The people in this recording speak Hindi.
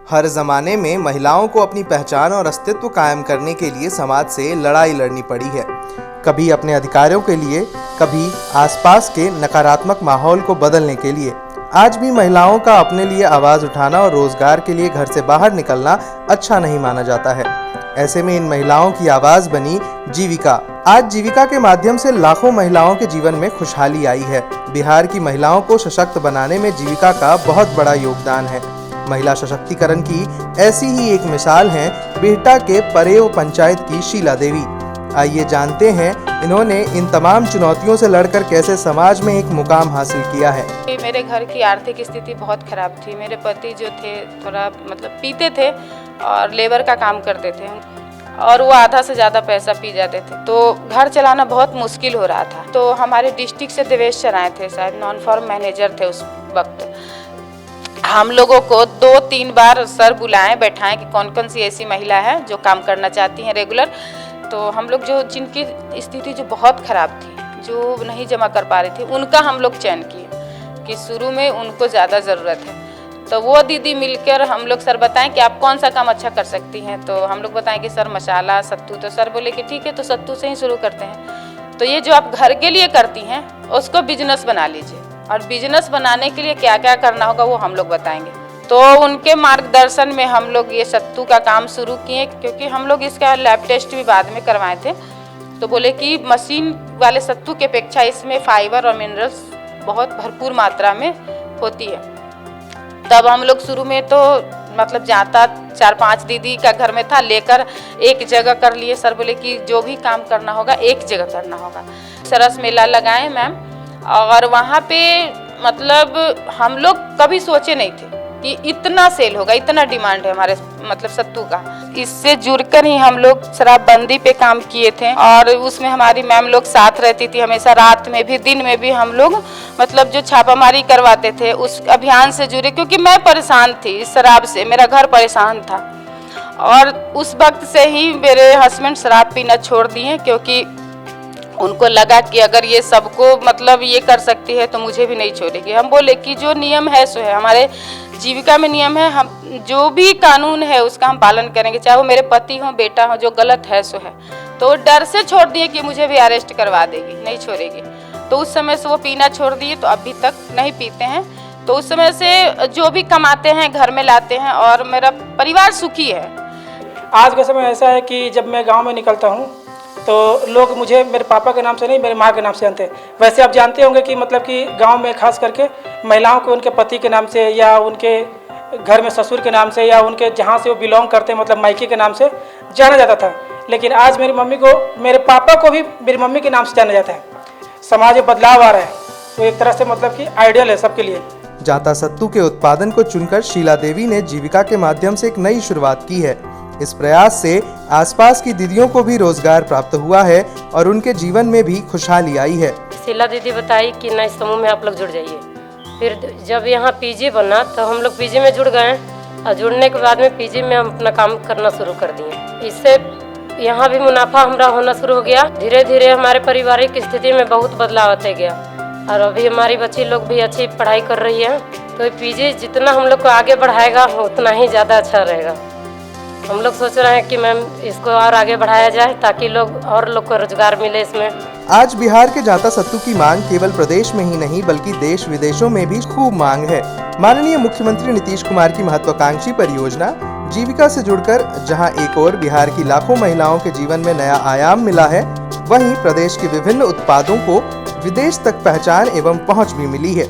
हर जमाने में महिलाओं को अपनी पहचान और अस्तित्व कायम करने के लिए समाज से लड़ाई लड़नी पड़ी है। कभी अपने अधिकारों के लिए, कभी आसपास के नकारात्मक माहौल को बदलने के लिए। आज भी महिलाओं का अपने लिए आवाज़ उठाना और रोजगार के लिए घर से बाहर निकलना अच्छा नहीं माना जाता है। ऐसे में इन महिलाओं की आवाज़ बनी जीविका। आज जीविका के माध्यम से लाखों महिलाओं के जीवन में खुशहाली आई है। बिहार की महिलाओं को सशक्त बनाने में जीविका का बहुत बड़ा योगदान है। महिला सशक्तिकरण की ऐसी ही एक मिसाल है बिहटा के परेव पंचायत की शीला देवी। आइए जानते हैं इन्होंने इन तमाम चुनौतियों से लड़कर कैसे समाज में एक मुकाम हासिल किया है। मेरे घर की आर्थिक स्थिति बहुत खराब थी। मेरे पति जो थे थोड़ा पीते थे और लेबर का काम करते थे और वो आधा से ज़्यादा पैसा पी जाते थे, तो घर चलाना बहुत मुश्किल हो रहा था। तो हमारे डिस्ट्रिक्ट से देवेश सर आए थे, शायद नॉन फॉर्म मैनेजर थे उस वक्त। हम लोगों को 2-3 बार सर बुलाएं, बैठाएं कि कौन कौन सी ऐसी महिला है जो काम करना चाहती हैं रेगुलर। तो हम लोग जो जिनकी स्थिति जो बहुत ख़राब थी, जो नहीं जमा कर पा रही थी, उनका हम लोग चयन किए कि शुरू में उनको ज़्यादा ज़रूरत है। तो वो दीदी मिलकर हम लोग सर बताएं कि आप कौन सा काम अच्छा कर सकती हैं। तो हम लोग बताएं कि सर मसाला सत्तू। तो सर बोले कि ठीक है, तो सत्तू से ही शुरू करते हैं। तो ये जो आप घर के लिए करती हैं उसको बिजनेस बना लीजिए, और बिजनेस बनाने के लिए क्या क्या करना होगा वो हम लोग बताएंगे। तो उनके मार्गदर्शन में हम लोग ये सत्तू का काम शुरू किए, क्योंकि हम लोग इसका लैब टेस्ट भी बाद में करवाए थे। तो बोले कि मशीन वाले सत्तू की अपेक्षा इसमें फाइबर और मिनरल्स बहुत भरपूर मात्रा में होती है। तब हम लोग शुरू में तो जाता 4-5 दीदी का घर में था, लेकर एक जगह कर लिए। सर बोले कि जो भी काम करना होगा एक जगह करना होगा। सरस मेला लगाए मैम, और वहाँ पे हम लोग कभी सोचे नहीं थे कि इतना सेल होगा, इतना डिमांड है हमारे सत्तू का। इससे जुड़कर ही हम लोग शराबबंदी पे काम किए थे, और उसमें हमारी मैम लोग साथ रहती थी हमेशा। रात में भी दिन में भी हम लोग जो छापामारी करवाते थे उस अभियान से जुड़े, क्योंकि मैं परेशान थी इस शराब से, मेरा घर परेशान था। और उस वक्त से ही मेरे हस्बैंड शराब पीना छोड़ दिए, क्योंकि उनको लगा कि अगर ये सबको ये कर सकती है तो मुझे भी नहीं छोड़ेगी। हम बोले कि जो नियम है सो है, हमारे जीविका में नियम है, हम जो भी कानून है उसका हम पालन करेंगे, चाहे वो मेरे पति हो, बेटा हो, जो गलत है सो है। तो डर से छोड़ दिए कि मुझे भी अरेस्ट करवा देगी, नहीं छोड़ेगी। तो उस समय से वो पीना छोड़ दिए, तो अभी तक नहीं पीते हैं। तो उस समय से जो भी कमाते हैं घर में लाते हैं, और मेरा परिवार सुखी है। आज का समय ऐसा है कि जब मैं गाँव में निकलता हूँ तो लोग मुझे मेरे पापा के नाम से नहीं, मेरे माँ के नाम से जानते हैं। वैसे आप जानते होंगे कि गांव में खास करके महिलाओं को उनके पति के नाम से, या उनके घर में ससुर के नाम से, या उनके जहाँ से वो बिलोंग करते हैं मायके के नाम से जाना जाता था। लेकिन आज मेरी मम्मी को, मेरे पापा को भी मेरी मम्मी के नाम से जाना जाता है। समाज में बदलाव आ रहा है, तो एक तरह से आइडियल है सबके लिए। जाता सत्तू के उत्पादन को चुनकर शीला देवी ने जीविका के माध्यम से एक नई शुरुआत की है। इस प्रयास से आसपास की दीदियों को भी रोजगार प्राप्त हुआ है और उनके जीवन में भी खुशहाली आई है। शीला दीदी बताई कि नए समूह में आप लोग जुड़ जाइए। फिर जब यहाँ पीजी बना तो हम लोग पीजी में जुड़ गए, और जुड़ने के बाद में पीजी में हम अपना काम करना शुरू कर दिए। इससे यहाँ भी मुनाफा हमारा होना शुरू हो गया। धीरे धीरे हमारे पारिवारिक स्थिति में बहुत बदलाव आते गया, और अभी हमारी बच्ची लोग भी अच्छी पढ़ाई कर रही है। तो पीजी जितना हम लोग को आगे बढ़ाएगा उतना ही ज़्यादा अच्छा रहेगा। हम लोग सोच रहे हैं कि मैम इसको और आगे बढ़ाया जाए, ताकि और लोग को रोजगार मिले इसमें। आज बिहार के जाता सत्तू की मांग केवल प्रदेश में ही नहीं बल्कि देश विदेशों में भी खूब मांग है। माननीय मुख्यमंत्री नीतीश कुमार की महत्वाकांक्षी परियोजना जीविका से जुड़कर जहां एक ओर बिहार की लाखों महिलाओं के जीवन में नया आयाम मिला है, वहीं प्रदेश के विभिन्न उत्पादों को विदेश तक पहचान एवं पहुंच भी मिली है।